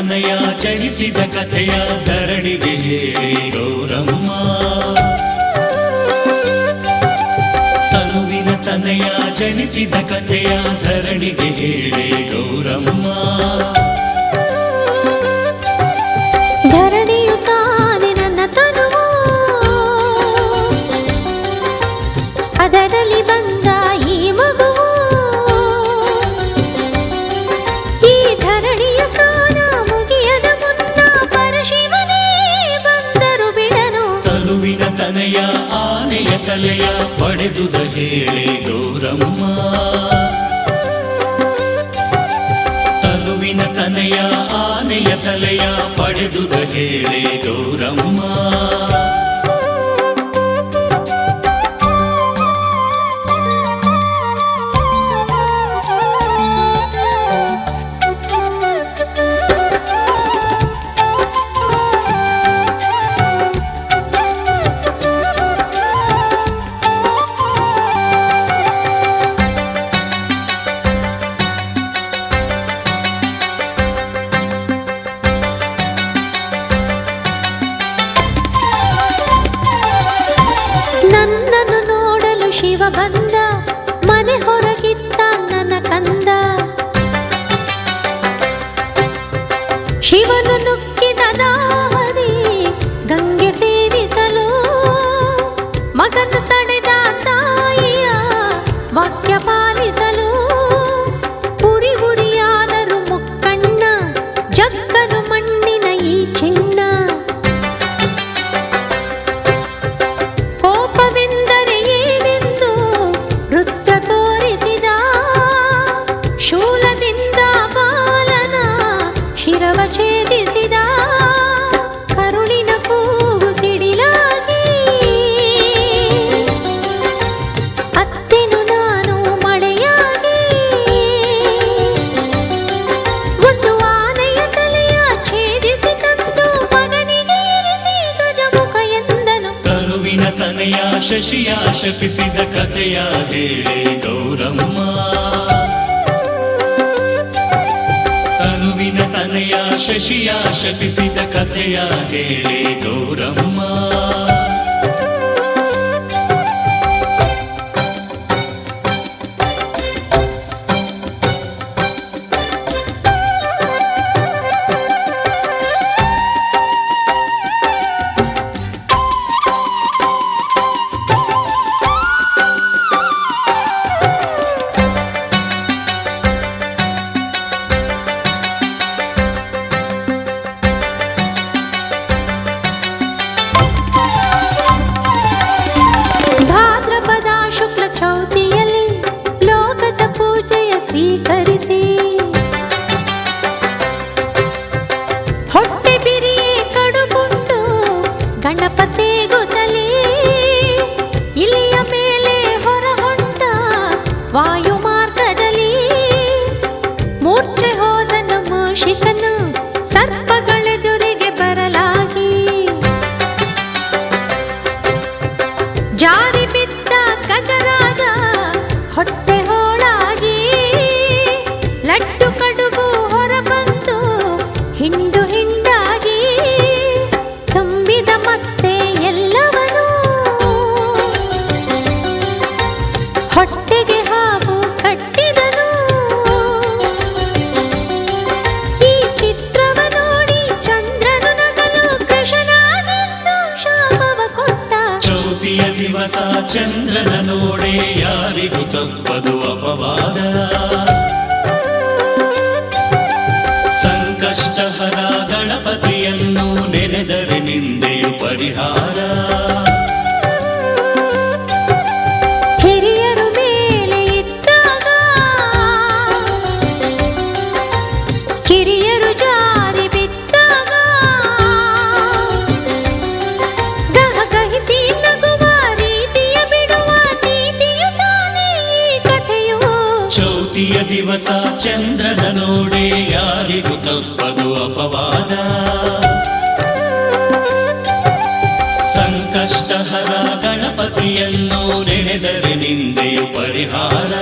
ತನಯ ಜನಿಸಿದ ಕಥೆಯ ಧರಣಿಗೆ ಹೇಳಿ ಗೌರಮ್ಮ. ತನುವಿನ ತನಯ ಜನಿಸಿದ ಕಥೆಯ ಧರಣಿಗೆ ಹೇಳಿ ಗೌರಮ್ಮ. ಧರಣಿಯು ತಾನೆ ನನ್ನ ತನುವು, ಅದರಲ್ಲಿ ಬಂದ ಈ ಮಗುವು. ಈ ಧರಣಿಯ ಸ್ನಾನ ಮುಗಿಯದ ಮುನ್ನ ಪರಶಿವನೇ ಬಂದರು ಬಿಡನು. ತನುವಿನ ತನಯ ಆನೆಯ ತಲೆಯ ಪಡೆದುದ ಹೇಳಿ ಗೌರಮ್ಮ. ತನುವಿನ ತನಯ ಆನೆಯ ತಲೆಯ ಪಡೆದುದ ಹೇಳಿ ಗೌರಮ್ಮ. ನನ್ನನ್ನು ನೋಡಲು ಶಿವ ಬಂದ, ಮನೆ ಹೊರಗಿದ್ದ ನನ್ನ ಕಂದ. ಶಿವನು ನುಗ್ಗಿದ ದಾಹದಿ ಗಂಗೆ ಸೇವಿಸಲು, ಮಗನು ತಡೆದ ತಾಯಿಯ ವಾಕ್ಯ ಪಾಲಿಸಲು. ಉರಿ ಉರಿಯಾದರು ಮುಕ್ಕಣ್ಣ, ಜಕ್ಕನು ಮಣ್ಣಿನ ಈ ಚಿನ್ನ. ಕೋಪವೆಂದರೆ ಏನೆಂದು ರುದ್ರ ತೋರಿಸಿದ, ಶೂಲದಿಂದ ಬಾಲನ ಶಿರವ ಛೇದಿಸಿದ. ಕರುಳಿನ ಕೂಗು ಸಿಡಿಲಾಗಿ ಅತ್ತೆನು ನಾನು ಮಳೆಯಾಗಿ. ಒಂದು ಆನೆಯ ತಲೆಯ ಛೇದಿಸಿ ತಂದು ಮಗನಿಗೆ ಇರಿಸಿ ಗಜಮುಖ ಎಂದನು. ತನುವಿನ ತನಯ ಶಶಿಯ ಶಪಿಸಿದ ಕಥೆಯ ಹೇಳಿ ಗೌರಮ್ಮ. ತನುವಿನ ತನಯ ಶಶಿಯ ಶಪಿಸಿದ ಕಥೆಯ ಹೇಳಿ ಗೌರಮ್ಮ. ಭಾದ್ರಪದ ಶುಕ್ಲ ಚೌತಿಯಲ್ಲಿ ಲೋಕದ ಪೂಜೆಯ ಸ್ವೀಕರಿಸಿ, ಹೊಟ್ಟೆ ಬಿರಿಯೇ ಕಡುಬುಂಡು ಗಣಪತಿ ಗೊತ್ತಲಿ. ಇಲಿಯ ಮೇಲೆ ಹೊರಹೊಂಡ ವಾಯು ಮಾರ್ಗದಲ್ಲಿ, ಮೂರ್ಛೆ ಹೋದನು ಮೂಷಿಕನು ಸರ್ಪಗಳೆದುರಿಗೆ ಬರಲಾಗಿ. ಜಾರಿ ಬಿದ್ದ ಗಜರಾಜ ಹೊಟ್ಟೆ ಹೋಳಾಗಿ, ಲಡ್ಡು ಕಡುಬು ಹೊರಬಂದು ಹಿಂಡು ಹಿಂಡಾಗಿ. ತುಂಬಿದ ಮತ್ತೆ ಎಲ್ಲವನು ಹೊಟ್ಟೆಗೆ ಹಾವು ಕಟ್ಟಿದನು. ಈ ಚಿತ್ರವ ನೋಡಿ ಚಂದ್ರನು ನಗಲು ಕೃಷ್ಣನಾಗೆಂದು ಶಾಪವ ಕೊಟ್ಟ. ಚೌತಿಯ ದಿವಸ ಚಂದ್ರನ ನೋಡೆ ಯಾರಿಗೂ ತಪ್ಪದು ಅಪವಾದ. ಸಂಕಷ್ಟಹರ ಗಣಪತಿಯನ್ನು ನೆನೆದರೆ ನಿಂದೆಯು ಪರಿಹಾರ. ಹಿರಿಯರು ಮೇಲೆ ಇದ್ದಾಗ ಕಿರಿಯರು ಜಾರಿ ಬಿದ್ದಾಗ, ಗಹಗಹಿಸಿ ನಗುವ ರೀತಿಯ ಬಿಡುವ ನೀತಿಯು ತಾನೇ ಈ ಕಥೆಯು. ಚೌತಿಯ ದಿವಸ ಚಂದ್ರನ ನೋಡೆ ಯಾರಿಗೂ ತಪ್ಪದು ಅಪವಾದ. ಸಂಕಷ್ಟಹರ ಗಣಪತಿಯನ್ನು ನೆನೆದರೆ ನಿಂದೆಯು ಪರಿಹಾರ.